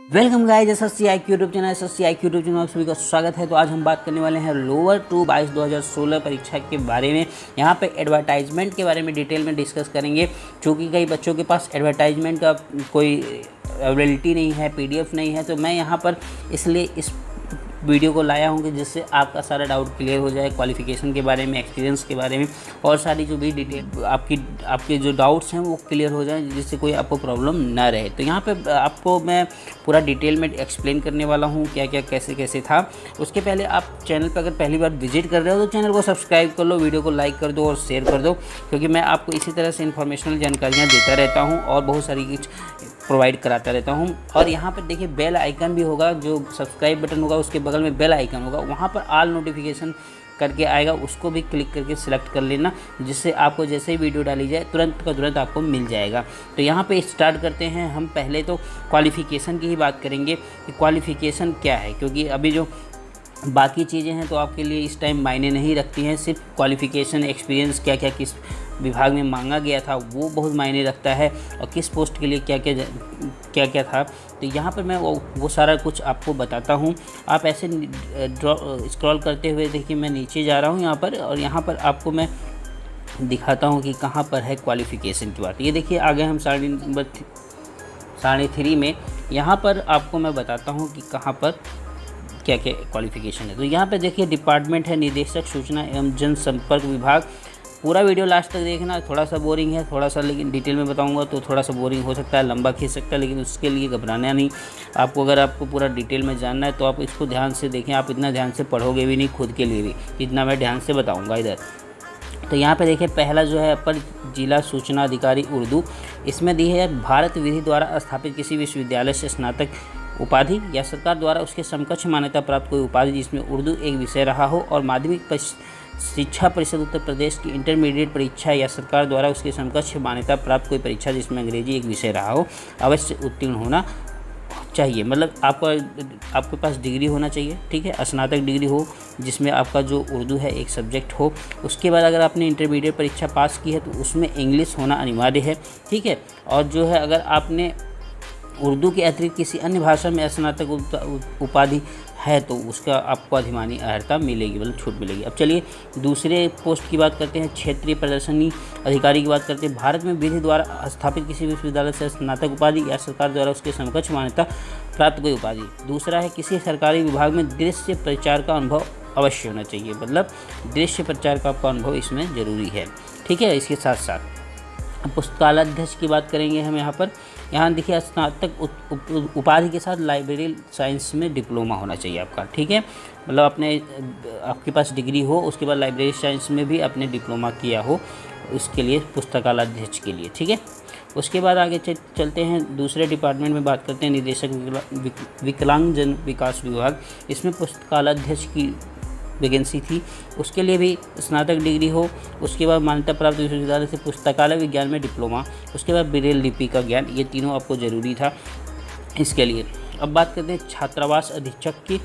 Welcome guys, SSC IQ YouTube channel आप सभी का स्वागत है। तो आज हम बात करने वाले हैं लोअर 2 22 2016 परीक्षा के बारे में। यहाँ पे एडवर्टाइजमेंट के बारे में डिटेल में डिस्कस करेंगे, क्योंकि कई बच्चों के पास एडवर्टाइजमेंट का कोई अवेलेबिलिटी नहीं है, पीडीएफ नहीं है। तो मैं यहाँ पर इसलिए इस वीडियो को लाया हूँ कि जिससे आपका सारा डाउट क्लियर हो जाए, क्वालिफिकेशन के बारे में, एक्सपीरियंस के बारे में और सारी जो भी डिटेल आपके जो डाउट्स हैं वो क्लियर हो जाए, जिससे कोई आपको प्रॉब्लम ना रहे। तो यहाँ पे आपको मैं पूरा डिटेल में एक्सप्लेन करने वाला हूँ क्या क्या कैसे कैसे था। उसके पहले आप चैनल पर अगर पहली बार विजिट कर रहे हो तो चैनल को सब्सक्राइब कर लो, वीडियो को लाइक कर दो और शेयर कर दो, क्योंकि मैं आपको इसी तरह से इन्फॉर्मेशनल जानकारियाँ देता रहता हूँ और बहुत सारी चीज़ प्रोवाइड कराता रहता हूँ। और यहाँ पर देखिए बेल आइकन भी होगा, जो सब्सक्राइब बटन होगा उसके बगल में बेल आइकन होगा, वहाँ पर ऑल नोटिफिकेशन करके आएगा, उसको भी क्लिक करके सिलेक्ट कर लेना, जिससे आपको जैसे ही वीडियो डाली जाए तुरंत का तुरंत आपको मिल जाएगा। तो यहाँ पे स्टार्ट करते हैं। हम पहले तो क्वालिफ़िकेशन की ही बात करेंगे कि क्वालिफ़िकेशन क्या है, क्योंकि अभी जो बाकी चीज़ें हैं तो आपके लिए इस टाइम मायने नहीं रखती हैं। सिर्फ क्वालिफ़िकेशन, एक्सपीरियंस क्या क्या किस विभाग में मांगा गया था वो बहुत मायने रखता है, और किस पोस्ट के लिए क्या क्या था। तो यहाँ पर मैं वो सारा कुछ आपको बताता हूँ। आप ऐसे स्क्रॉल करते हुए देखिए, मैं नीचे जा रहा हूँ यहाँ पर, और यहाँ पर आपको मैं दिखाता हूँ कि कहाँ पर है क्वालिफ़िकेशन की बात। ये देखिए आगे हम साढ़े 3 में यहाँ पर आपको मैं बताता हूँ कि कहाँ पर क्या क्या क्वालिफ़िकेशन है। तो यहाँ पे देखिए डिपार्टमेंट है निदेशक सूचना एवं जनसंपर्क विभाग। पूरा वीडियो लास्ट तक देखना, थोड़ा सा बोरिंग है, थोड़ा सा लेकिन डिटेल में बताऊंगा तो थोड़ा सा बोरिंग हो सकता है, लंबा खींच सकता है, लेकिन उसके लिए घबराना नहीं। अगर आपको पूरा डिटेल में जानना है तो आप इसको ध्यान से देखें। आप इतना ध्यान से पढ़ोगे भी नहीं खुद के लिए भी, इतना मैं ध्यान से बताऊँगा इधर। तो यहाँ पे देखिए पहला जो है अपर जिला सूचना अधिकारी उर्दू, इसमें दी है भारत विधि द्वारा स्थापित किसी विश्वविद्यालय से स्नातक उपाधि या सरकार द्वारा उसके समकक्ष मान्यता प्राप्त कोई उपाधि जिसमें उर्दू एक विषय रहा हो, और माध्यमिक शिक्षा परिषद उत्तर प्रदेश की इंटरमीडिएट परीक्षा या सरकार द्वारा उसके समकक्ष मान्यता प्राप्त कोई परीक्षा जिसमें अंग्रेजी एक विषय रहा हो, अवश्य उत्तीर्ण होना चाहिए। मतलब आपके पास डिग्री होना चाहिए, ठीक है, स्नातक डिग्री हो जिसमें आपका जो उर्दू है एक सब्जेक्ट हो। उसके बाद अगर आपने इंटरमीडिएट परीक्षा पास की है तो उसमें इंग्लिश होना अनिवार्य है, ठीक है। और जो है अगर आपने उर्दू के अतिरिक्त किसी अन्य भाषा में स्नातक उपाधि है तो उसका आपको अधिमानी अर्हता मिलेगी, मतलब छूट मिलेगी। अब चलिए दूसरे पोस्ट की बात करते हैं, क्षेत्रीय प्रदर्शनी अधिकारी की बात करते हैं। भारत में विधि द्वारा स्थापित किसी विश्वविद्यालय से स्नातक उपाधि या सरकार द्वारा उसके समकक्ष मान्यता प्राप्त कोई उपाधि। दूसरा है किसी सरकारी विभाग में दृश्य प्रचार का अनुभव अवश्य होना चाहिए, मतलब दृश्य प्रचार का आपका अनुभव इसमें ज़रूरी है, ठीक है। इसके साथ साथ पुस्तकालयाध्यक्ष की बात करेंगे हम यहाँ देखिए स्नातक उपाधि के साथ लाइब्रेरी साइंस में डिप्लोमा होना चाहिए आपका, ठीक है। मतलब आपके पास डिग्री हो, उसके बाद लाइब्रेरी साइंस में भी आपने डिप्लोमा किया हो, उसके लिए पुस्तकालयाध्यक्ष के लिए, ठीक है। उसके बाद आगे चलते हैं, दूसरे डिपार्टमेंट में बात करते हैं निदेशक विकलांगजन विकास विभाग। इसमें पुस्तकालयाध्यक्ष की वैकेंसी थी, उसके लिए भी स्नातक डिग्री हो, उसके बाद मान्यता प्राप्त विश्वविद्यालय से पुस्तकालय विज्ञान में डिप्लोमा, उसके बाद ब्रेल लिपि का ज्ञान, ये तीनों आपको ज़रूरी था इसके लिए। अब बात करते हैं छात्रावास अधीक्षक की।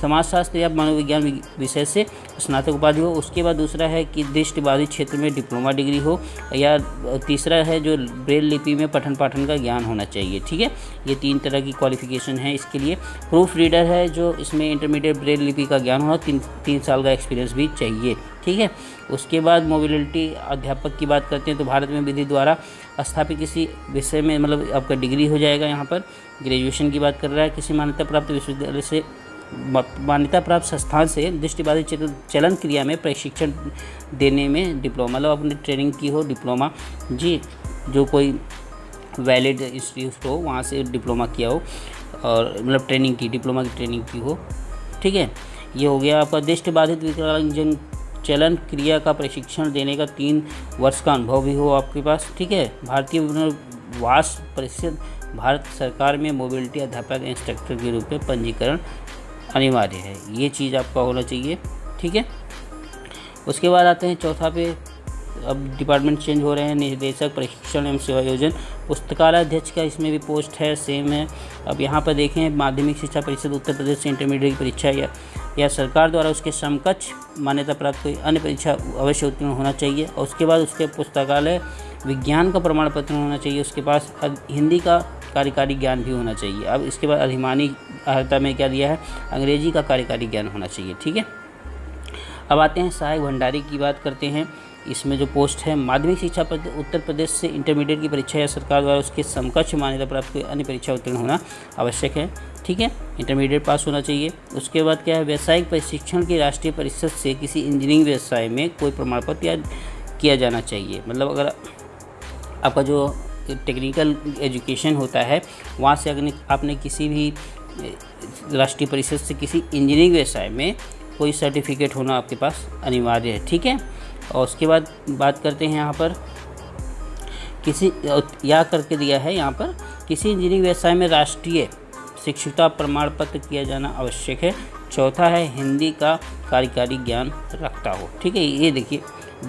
समाजशास्त्र या मनोविज्ञान विषय से स्नातक उपाधि हो। उसके बाद दूसरा है कि दृष्टिबाधित क्षेत्र में डिप्लोमा डिग्री हो, या तीसरा है जो ब्रेल लिपि में पठन पाठन का ज्ञान होना चाहिए, ठीक है। ये 3 तरह की क्वालिफिकेशन है इसके लिए। प्रूफ रीडर है जो इसमें इंटरमीडिएट ब्रेल लिपि का ज्ञान होना, 3 साल का एक्सपीरियंस भी चाहिए, ठीक है। उसके बाद मोबिलिटी अध्यापक की बात करते हैं तो भारत में विधि द्वारा स्थापित किसी विषय में, मतलब आपका डिग्री हो जाएगा। यहाँ पर ग्रेजुएशन की बात कर रहा है, किसी मान्यता प्राप्त विश्वविद्यालय से मान्यता प्राप्त संस्थान से दृष्टिबाधित चलन क्रिया में प्रशिक्षण देने में डिप्लोमा, मतलब अपने ट्रेनिंग की हो डिप्लोमा जी, जो कोई वैलिड इंस्टीट्यूट हो वहाँ से डिप्लोमा किया हो, और मतलब डिप्लोमा की ट्रेनिंग की हो, ठीक है। ये हो गया आपका दृष्टिबाधित विकलांगजन चलन क्रिया का प्रशिक्षण देने का 3 वर्ष का अनुभव भी हो आपके पास, ठीक है। भारतीय पुनर्वास परिषद भारत सरकार में मोबिलिटी अध्यापक इंस्ट्रक्टर के रूप में पंजीकरण अनिवार्य है, ये चीज़ आपका होना चाहिए, ठीक है। उसके बाद आते हैं चौथा पे, अब डिपार्टमेंट चेंज हो रहे हैं, निदेशक प्रशिक्षण एवं सेवा योजना। पुस्तकालय अध्यक्ष का इसमें भी पोस्ट है, सेम है। अब यहाँ पर देखें, माध्यमिक शिक्षा परिषद उत्तर प्रदेश से इंटरमीडिएट की परीक्षा या सरकार द्वारा उसके समकक्ष मान्यता प्राप्त कोई अन्य परीक्षा अवश्य उत्तीर्ण होना चाहिए। और उसके बाद उसके पुस्तकालय विज्ञान का प्रमाण पत्र होना चाहिए उसके पास। हिंदी का कार्यकारी ज्ञान भी होना चाहिए। अब इसके बाद अधिमानी अर्हता में क्या दिया है, अंग्रेजी का कार्यकारी ज्ञान होना चाहिए। ठीक है, अब आते हैं सहायक भंडारी की बात करते हैं। इसमें जो पोस्ट है, माध्यमिक शिक्षा उत्तर प्रदेश से इंटरमीडिएट की परीक्षा या सरकार द्वारा उसके समकक्ष मान्यता प्राप्त कोई अन्य परीक्षा उत्तीर्ण होना आवश्यक है। ठीक है, इंटरमीडिएट पास होना चाहिए। उसके बाद क्या है, व्यावसायिक प्रशिक्षण की राष्ट्रीय परिषद से किसी इंजीनियरिंग व्यवसाय में कोई प्रमाण पत्र या किया जाना चाहिए। मतलब अगर आपका जो टेक्निकल एजुकेशन होता है वहाँ से अगर आपने किसी भी राष्ट्रीय परिषद से किसी इंजीनियरिंग व्यवसाय में कोई सर्टिफिकेट होना आपके पास अनिवार्य है। ठीक है, और उसके बाद बात करते हैं यहाँ पर किसी या करके दिया है यहाँ पर किसी इंजीनियरिंग व्यवसाय में राष्ट्रीय शिक्षुता प्रमाण पत्र किया जाना आवश्यक है। चौथा है हिंदी का कार्यकारी ज्ञान रखता हो। ठीक है, ये देखिए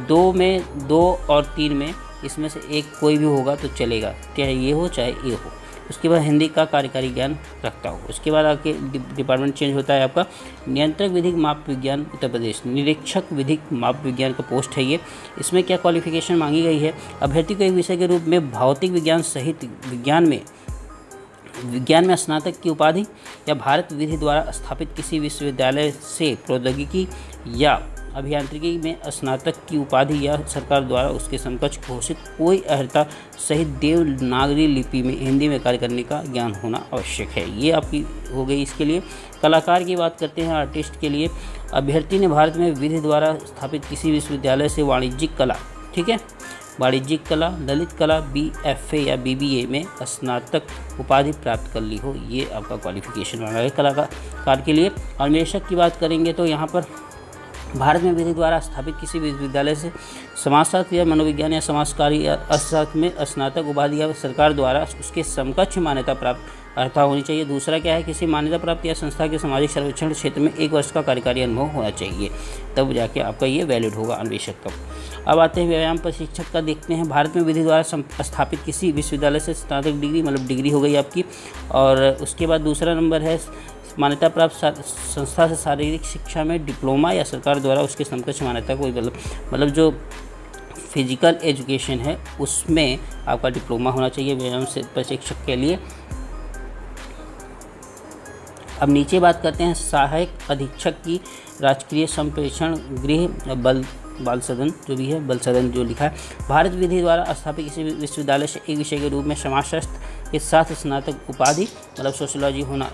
2 और 3 में इसमें से एक कोई भी होगा तो चलेगा, चाहे ये हो चाहे ये हो। उसके बाद हिंदी का कार्यकारी ज्ञान रखता हो। उसके बाद आके डिपार्टमेंट चेंज होता है आपका नियंत्रक विधिक माप विज्ञान उत्तर प्रदेश, निरीक्षक विधिक माप विज्ञान का पोस्ट है ये। इसमें क्या क्वालिफिकेशन मांगी गई है, अभ्यर्थी को एक विषय के रूप में भौतिक विज्ञान सहित विज्ञान में स्नातक की उपाधि या भारत विधि द्वारा स्थापित किसी विश्वविद्यालय से प्रौद्योगिकी या अभियांत्रिकी में स्नातक की उपाधि या सरकार द्वारा उसके समकक्ष घोषित कोई अर्हता सहित देवनागरी लिपि में हिंदी में कार्य करने का ज्ञान होना आवश्यक है। ये आपकी हो गई। इसके लिए कलाकार की बात करते हैं, आर्टिस्ट के लिए अभ्यर्थी ने भारत में विधि द्वारा स्थापित किसी विश्वविद्यालय से वाणिज्यिक कला, ठीक है, वाणिज्यिक कला, ललित कला, BFA या BBA में स्नातक उपाधि प्राप्त कर ली हो। ये आपका क्वालिफिकेशन मांगा है कलाकार के लिए। और निवेशक की बात करेंगे तो यहाँ पर भारत में विधि द्वारा स्थापित किसी विश्वविद्यालय से समाजशास्त्र या मनोविज्ञान या समाजकारी या अर्थशास्त्र में स्नातक उपाधि या सरकार द्वारा उसके समकक्ष मान्यता प्राप्त अर्हता होनी चाहिए। दूसरा क्या है, किसी मान्यता प्राप्त या संस्था के सामाजिक सर्वेक्षण क्षेत्र में 1 वर्ष का कार्यकारी अनुभव होना चाहिए, तब जाके आपका ये वैलिड होगा अन्वेषक का। अब आते हैं व्यायाम प्रशिक्षक का, देखते हैं भारत में विधि द्वारा स्थापित किसी विश्वविद्यालय से स्नातक डिग्री, मतलब डिग्री हो गई आपकी। और उसके बाद दूसरा नंबर है मान्यता प्राप्त संस्था से शारीरिक शिक्षा में डिप्लोमा या सरकार द्वारा उसके समकक्ष मान्यता कोई मतलब जो फिजिकल एजुकेशन है उसमें आपका डिप्लोमा होना चाहिए व्यायाम से प्रशिक्षक के लिए। अब नीचे बात करते हैं सहायक अधीक्षक की, राजकीय संप्रेषण गृह बाल सदन जो भी है, बल सदन जो लिखा है, भारत विधि द्वारा स्थापित किसी विश्वविद्यालय से एक विषय के रूप में समाजशास्त्र के साथ स्नातक उपाधि, मतलब सोशियोलॉजी होना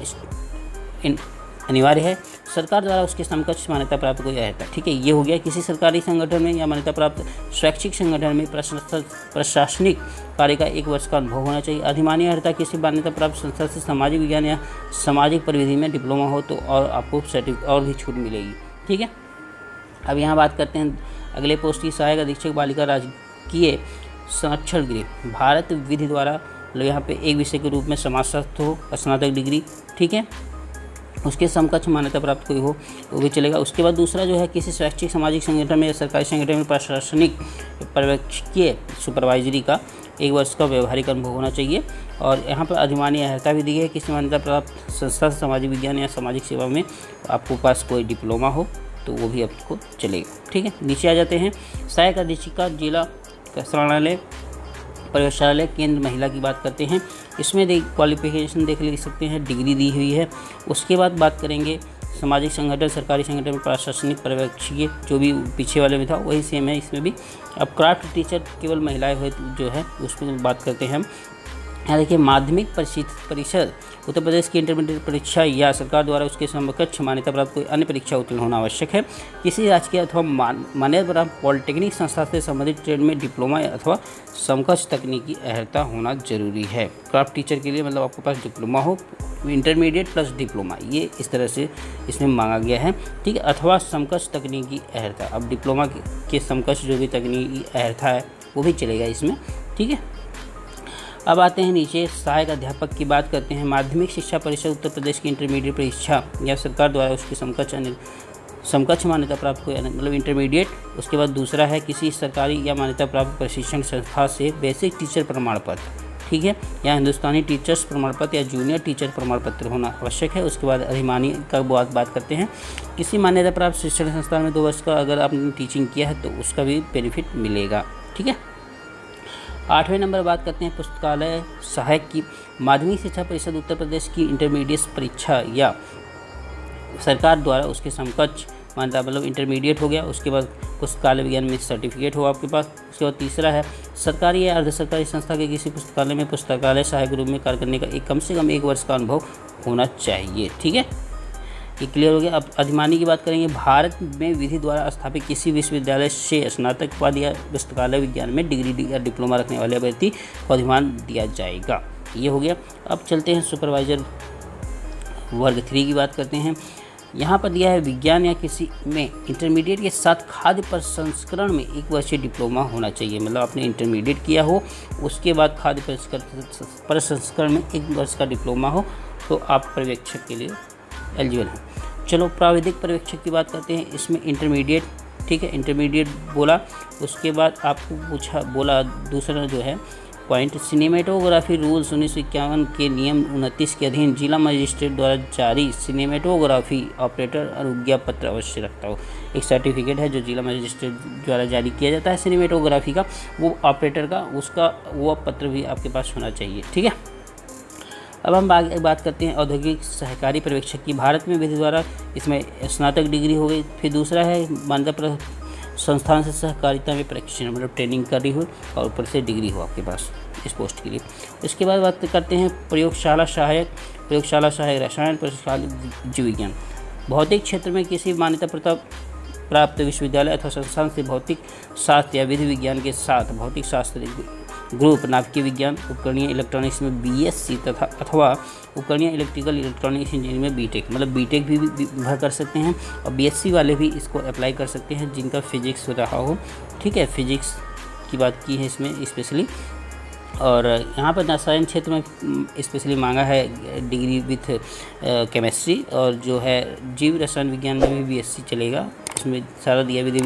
अनिवार्य है, सरकार द्वारा उसके समकक्ष मान्यता प्राप्त कोई अर्हता। ठीक है, ये हो गया। किसी सरकारी संगठन में या मान्यता प्राप्त शैक्षिक संगठन में प्रशासनिक कार्य का 1 वर्ष का अनुभव होना चाहिए। अधिमानी अर्हता किसी मान्यता प्राप्त संस्था से सामाजिक विज्ञान या सामाजिक परिविधि में डिप्लोमा हो तो और आपको और भी छूट मिलेगी। ठीक है, अब यहाँ बात करते हैं अगले पोस्ट की, सहायक अधीक्षक बालिका राजकीय संरक्षण गृह, भारत विधि द्वारा, मतलब यहाँ पे एक विषय के रूप में समाजशास्त्र हो, स्नातक डिग्री, ठीक है, उसके समकक्ष मान्यता प्राप्त कोई हो वो भी चलेगा। उसके बाद दूसरा जो है, किसी शैक्षिक सामाजिक संगठन में या सरकारी संगठन में प्रशासनिक पर्यवेक्षकीय सुपरवाइजरी का 1 वर्ष का व्यवहारिक अनुभव होना चाहिए। और यहाँ पर अधिमानी अर्हता भी दी है, किसी मान्यता प्राप्त संस्था से सामाजिक विज्ञान या सामाजिक सेवा में आपको पास कोई डिप्लोमा हो तो वो भी आपको चलेगा। ठीक है, नीचे आ जाते हैं, सहायक अधीक्षिका जिला प्रशासनालय प्रयोगशाला केंद्र महिला की बात करते हैं। इसमें क्वालिफिकेशन देख ले सकते हैं, डिग्री दी हुई है। उसके बाद बात करेंगे सामाजिक संगठन, सरकारी संगठन में प्रशासनिक पर्यवेक्षकीय, जो भी पीछे वाले में था वही सेम है इसमें भी। अब क्राफ्ट टीचर केवल महिलाएं हुए जो है उसमें बात करते हैं हम। यहाँ देखिए, माध्यमिक परिषद उत्तर प्रदेश की इंटरमीडिएट परीक्षा या सरकार द्वारा उसके समकक्ष मान्यता प्राप्त कोई अन्य परीक्षा उत्तीर्ण होना आवश्यक है। किसी राजकीय अथवा मान्यता प्राप्त पॉलिटेक्निक संस्था से संबंधित ट्रेड में डिप्लोमा अथवा समकक्ष तकनीकी अर्हता होना जरूरी है। क्राफ्ट टीचर के लिए मतलब आपके पास डिप्लोमा हो, इंटरमीडिएट प्लस डिप्लोमा, ये इस तरह से इसमें मांगा गया है। ठीक है, अथवा समकक्ष तकनीकी अर्हता, अब डिप्लोमा के समकक्ष जो भी तकनीकी अर्हता है वो भी चलेगा इसमें। ठीक है, अब आते हैं नीचे, सहायक अध्यापक की बात करते हैं। माध्यमिक शिक्षा परिषद उत्तर प्रदेश की इंटरमीडिएट परीक्षा या सरकार द्वारा उसकी समकक्ष मान्यता प्राप्त कोई मतलब इंटरमीडिएट। उसके बाद दूसरा है, किसी सरकारी या मान्यता प्राप्त प्रशिक्षण संस्था से बेसिक टीचर प्रमाण पत्र, ठीक है, या हिंदुस्तानी टीचर्स प्रमाण पत्र या जूनियर टीचर प्रमाण पत्र होना आवश्यक है। उसके बाद अधिमानी का बात करते हैं, किसी मान्यता प्राप्त शिक्षण संस्थान में 2 वर्ष का अगर आपने टीचिंग किया है तो उसका भी बेनिफिट मिलेगा। ठीक है, 8वें नंबर बात करते हैं पुस्तकालय सहायक की। माध्यमिक शिक्षा परिषद उत्तर प्रदेश की इंटरमीडिएट परीक्षा या सरकार द्वारा उसके समकक्ष मान्यता, मतलब इंटरमीडिएट हो गया, उसके बाद पुस्तकालय विज्ञान में सर्टिफिकेट हो आपके पास। उसके बाद तीसरा है सरकारी या अर्ध सरकारी संस्था के किसी पुस्तकालय में पुस्तकालय सहायक रूप में कार्य करने का कम से कम 1 वर्ष का अनुभव होना चाहिए। ठीक है, ये क्लियर हो गया। अब अधिमानी की बात करेंगे। भारत में विधि द्वारा स्थापित किसी विश्वविद्यालय से स्नातक पद या पुस्तकालय विज्ञान में डिग्री या डिप्लोमा रखने वाले अभ्यर्थी को अधिमान दिया जाएगा। ये हो गया। अब चलते हैं सुपरवाइजर वर्ग 3 की बात करते हैं। यहाँ पर दिया है विज्ञान या किसी में इंटरमीडिएट के साथ खाद्य प्रसंस्करण में 1 वर्षीय डिप्लोमा होना चाहिए। मतलब आपने इंटरमीडिएट किया हो, उसके बाद खाद्य प्रसंस्करण में 1 वर्ष का डिप्लोमा हो, तो आप पर्यवेक्षक के लिए एलिजिबल हैं। चलो प्राविधिक पर्यवेक्षक की बात करते हैं। इसमें इंटरमीडिएट, ठीक है, इंटरमीडिएट बोला। उसके बाद आपको बोला दूसरा जो है पॉइंट, सिनेमेटोग्राफी रूल्स 1951 के नियम 29 के अधीन जिला मजिस्ट्रेट द्वारा जारी सिनेमेटोग्राफी ऑपरेटर अनुज्ञा पत्र अवश्य रखता हो। एक सर्टिफिकेट है जो जिला मजिस्ट्रेट द्वारा जारी किया जाता है सिनेमेटोग्राफी का, वो ऑपरेटर का, उसका वो पत्र भी आपके पास होना चाहिए। ठीक है, अब हम आगे बात करते हैं औद्योगिक सहकारी पर्यवेक्षक की। भारत में विधि द्वारा इसमें स्नातक डिग्री हो गई। फिर दूसरा है मान्यता संस्थान से सहकारिता में प्रशिक्षण, मतलब ट्रेनिंग करी हो और ऊपर से डिग्री हो आपके पास इस पोस्ट के लिए। इसके बाद बात करते हैं प्रयोगशाला सहायक रसायन, प्रयोगशाला जीव विज्ञान। भौतिक क्षेत्र में किसी मान्यता प्राप्त विश्वविद्यालय अथवा संस्थान से भौतिक शास्त्र या विधि विज्ञान के साथ भौतिक शास्त्र ग्रुप, नाभिकीय विज्ञान, उपकरणीय इलेक्ट्रॉनिक्स में BSc तथा अथवा उपकरणीय इलेक्ट्रॉनिक्स इंजीनियरिंग में बीटेक, मतलब बीटेक भी भर कर सकते हैं और BSc वाले भी इसको अप्लाई कर सकते हैं जिनका फिजिक्स रहा हो। ठीक है, फिजिक्स की बात की है इसमें स्पेशली। और यहाँ पर रसायन क्षेत्र में स्पेशली मांगा है डिग्री विथ केमिस्ट्री, और जो है जीव रसायन विज्ञान में भी BSc चलेगा। इसमें सारा दिया विधि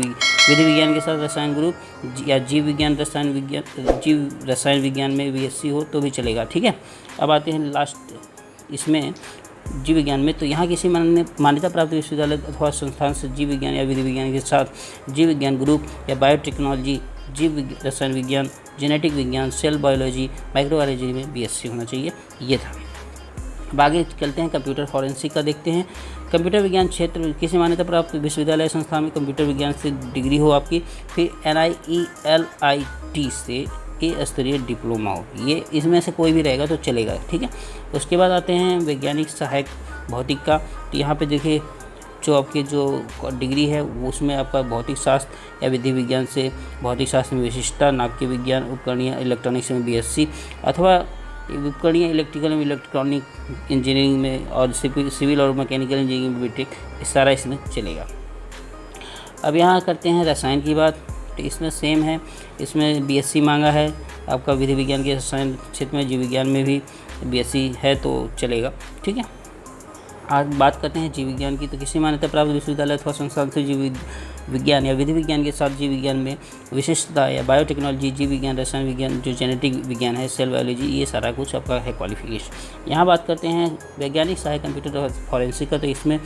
विज्ञान के साथ रसायन ग्रुप या जीव रसायन विज्ञान में BSc हो तो भी चलेगा। ठीक है, अब आते हैं लास्ट इसमें जीव विज्ञान में। तो यहाँ किसी मान्यता प्राप्त विश्वविद्यालय अथवा संस्थान से जीव विज्ञान या विधि विज्ञान के साथ जीव विज्ञान ग्रुप या बायोटेक्नोलॉजी, जीव रसायन विज्ञान, जेनेटिक विज्ञान, सेल बायोलॉजी, माइक्रोबायोलॉजी में BSc होना चाहिए। ये था। अब आगे चलते हैं कंप्यूटर फॉरेंसिक का देखते हैं। कंप्यूटर विज्ञान क्षेत्र किसी मान्यता प्राप्त विश्वविद्यालय संस्थान में कंप्यूटर विज्ञान से डिग्री हो आपकी, फिर NIELIT से A स्तरीय डिप्लोमा हो, ये इसमें से कोई भी रहेगा तो चलेगा। ठीक है, उसके बाद आते हैं वैज्ञानिक सहायक भौतिक का। तो यहाँ पे देखिए जो आपकी जो डिग्री है वो उसमें आपका भौतिक शास्त्र या विधि विज्ञान से भौतिक शास्त्र में विशिष्टता, नाभिकीय विज्ञान, उपकरणीय इलेक्ट्रॉनिक्स में BSc अथवा उपकरणीय इलेक्ट्रॉनिक इंजीनियरिंग में और सिविल और मैकेनिकल इंजीनियरिंग में BTech, इस सारा इसमें चलेगा। अब यहाँ करते हैं रसायन की बात। तो इसमें सेम है, इसमें BSc मांगा है आपका विधि विज्ञान के रसायन क्षेत्र में, जीव विज्ञान में भी BSc है तो चलेगा। ठीक है, आज बात करते हैं जीव विज्ञान की। तो किसी मान्यता प्राप्त विश्वविद्यालय अथवा संस्थान से जीव विज्ञान या विधि विज्ञान के साथ जीव विज्ञान में विशिष्टता या बायोटेक्नोलॉजी, जीव विज्ञान, रसायन विज्ञान, जो जेनेटिक विज्ञान है, सेल बायोलॉजी, ये सारा कुछ आपका है क्वालिफिकेशन। यहाँ बात करते हैं वैज्ञानिक सहायक कंप्यूटर फॉरेंसिक का। तो इसमें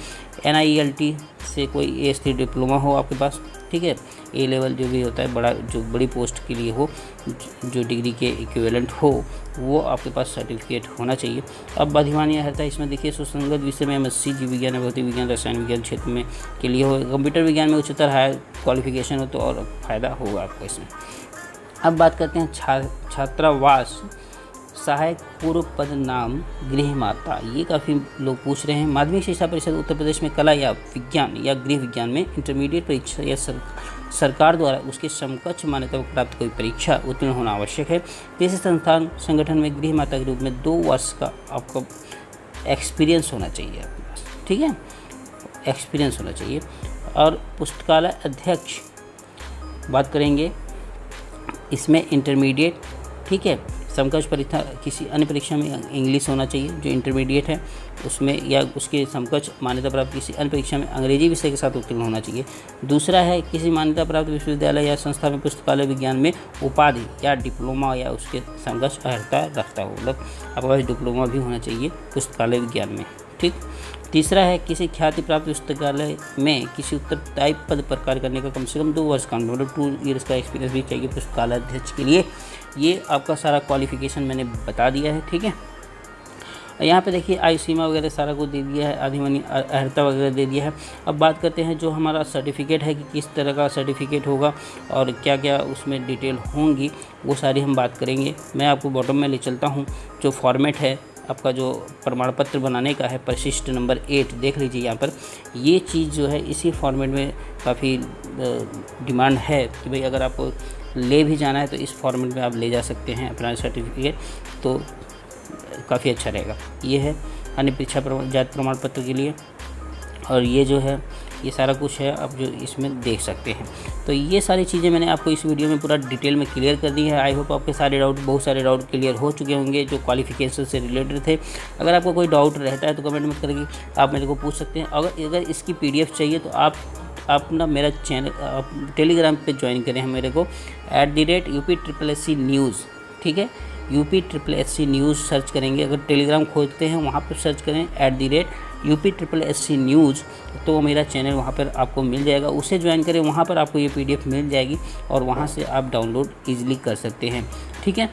NIELT से कोई A स्तरीय डिप्लोमा हो आपके पास। ठीक है, A लेवल जो भी होता है बड़ा, जो बड़ी पोस्ट के लिए हो, जो डिग्री के इक्विवेलेंट हो, वो आपके पास सर्टिफिकेट होना चाहिए। अब अधिमानी है इसमें देखिए सुसंगत विषय में MSc जीव विज्ञान, भौतिक विज्ञान, रसायन विज्ञान क्षेत्र में के लिए हो, कंप्यूटर विज्ञान में उच्चतर हायर क्वालिफिकेशन हो तो और फ़ायदा होगा आपको इसमें। अब बात करते हैं छात्रावास सहायक पूर्व पद नाम गृह माता। ये काफ़ी लोग पूछ रहे हैं। माध्यमिक शिक्षा परिषद उत्तर प्रदेश में कला या विज्ञान या गृह विज्ञान में इंटरमीडिएट परीक्षा या सरकार द्वारा उसके समकक्ष मान्यता प्राप्त कोई परीक्षा उत्तीर्ण होना आवश्यक है। किसी संगठन में गृह माता के रूप में 2 वर्ष का आपको एक्सपीरियंस होना चाहिए आपके पास। ठीक है, एक्सपीरियंस होना चाहिए। और पुस्तकालय अध्यक्ष बात करेंगे, इसमें इंटरमीडिएट, ठीक है, समकक्ष परीक्षा किसी अन्य परीक्षा में इंग्लिश होना चाहिए जो इंटरमीडिएट है उसमें, या उसके समकक्ष मान्यता प्राप्त किसी अन्य परीक्षा में अंग्रेजी विषय के साथ उत्तीर्ण होना चाहिए। दूसरा है किसी मान्यता प्राप्त विश्वविद्यालय या संस्था में पुस्तकालय विज्ञान में उपाधि या डिप्लोमा या उसके समकक्ष अर्हता रखता हो, मतलब आपके पास डिप्लोमा भी होना चाहिए पुस्तकालय विज्ञान में। ठीक, तीसरा है किसी ख्याति प्राप्त पुस्तकालय में किसी उत्तरदायी पद पर कार्य करने का कम से कम 2 वर्ष का, मतलब 2 ईयर्स का एक्सपीरियंस भी चाहिए पुस्तकालय अध्यक्ष के लिए। ये आपका सारा क्वालिफ़िकेशन मैंने बता दिया है, ठीक है। यहाँ पे देखिए आयु सीमा वगैरह सारा कुछ दे दिया है, आधिमानी अर्हता वगैरह दे दिया है। अब बात करते हैं जो हमारा सर्टिफिकेट है कि किस तरह का सर्टिफिकेट होगा और क्या क्या उसमें डिटेल होंगी, वो सारी हम बात करेंगे। मैं आपको बॉटम में ले चलता हूँ। जो फॉर्मेट है आपका जो प्रमाण पत्र बनाने का है, परिशिष्ट नंबर 8 देख लीजिए यहाँ पर, ये चीज़ जो है इसी फॉर्मेट में काफ़ी डिमांड है कि भाई अगर आपको ले भी जाना है तो इस फॉर्मेट में आप ले जा सकते हैं अपना सर्टिफिकेट, तो काफ़ी अच्छा रहेगा। ये है अन्य परीक्षा जाति प्रमाण पत्र के लिए, और ये जो है ये सारा कुछ है आप जो इसमें देख सकते हैं। तो ये सारी चीज़ें मैंने आपको इस वीडियो में पूरा डिटेल में क्लियर कर दी है। आई होप आपके सारे डाउट, बहुत सारे डाउट क्लियर हो चुके होंगे जो क्वालिफिकेशन से रिलेटेड थे। अगर आपको कोई डाउट रहता है तो कमेंट में करके आप मेरे को पूछ सकते हैं। अगर इसकी PDF चाहिए तो आप ना मेरा चैनल आप टेलीग्राम पे ज्वाइन करें हैं मेरे को @UPSSC न्यूज़, ठीक है। UPSSC न्यूज़ सर्च करेंगे, अगर टेलीग्राम खोलते हैं वहाँ पर सर्च करें @UPSSC न्यूज़, तो मेरा चैनल वहाँ पर आपको मिल जाएगा। उसे ज्वाइन करें, वहाँ पर आपको ये PDF मिल जाएगी और वहाँ से आप डाउनलोड ईजिली कर सकते हैं, ठीक है।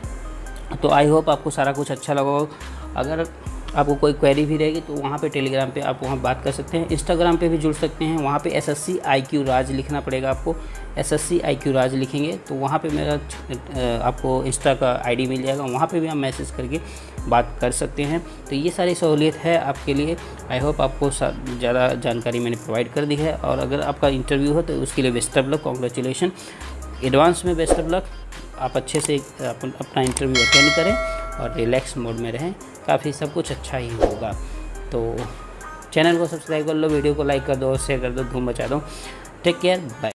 तो आई होप आपको सारा कुछ अच्छा लगा हो। अगर आपको कोई क्वेरी भी रहेगी तो वहाँ पे टेलीग्राम पे आप वहाँ बात कर सकते हैं। इंस्टाग्राम पे भी जुड़ सकते हैं, वहाँ पे SSC IQ राज लिखना पड़ेगा आपको। SSC IQ राज लिखेंगे तो वहाँ पे मेरा आपको इंस्टा का ID मिल जाएगा, वहाँ पे भी आप मैसेज करके बात कर सकते हैं। तो ये सारी सहूलियत है आपके लिए। आई होप आपको ज़्यादा जानकारी मैंने प्रोवाइड कर दी है। और अगर आपका इंटरव्यू हो तो उसके लिए best of luck, congratulation, advance में बेस्ट ऑफ लक। आप अच्छे से अपना इंटरव्यू अटेंड करें और रिलैक्स मोड में रहें, काफ़ी सब कुछ अच्छा ही होगा। तो चैनल को सब्सक्राइब कर लो, वीडियो को लाइक कर दो, शेयर कर दो, धूम मचा दो। Take care, bye.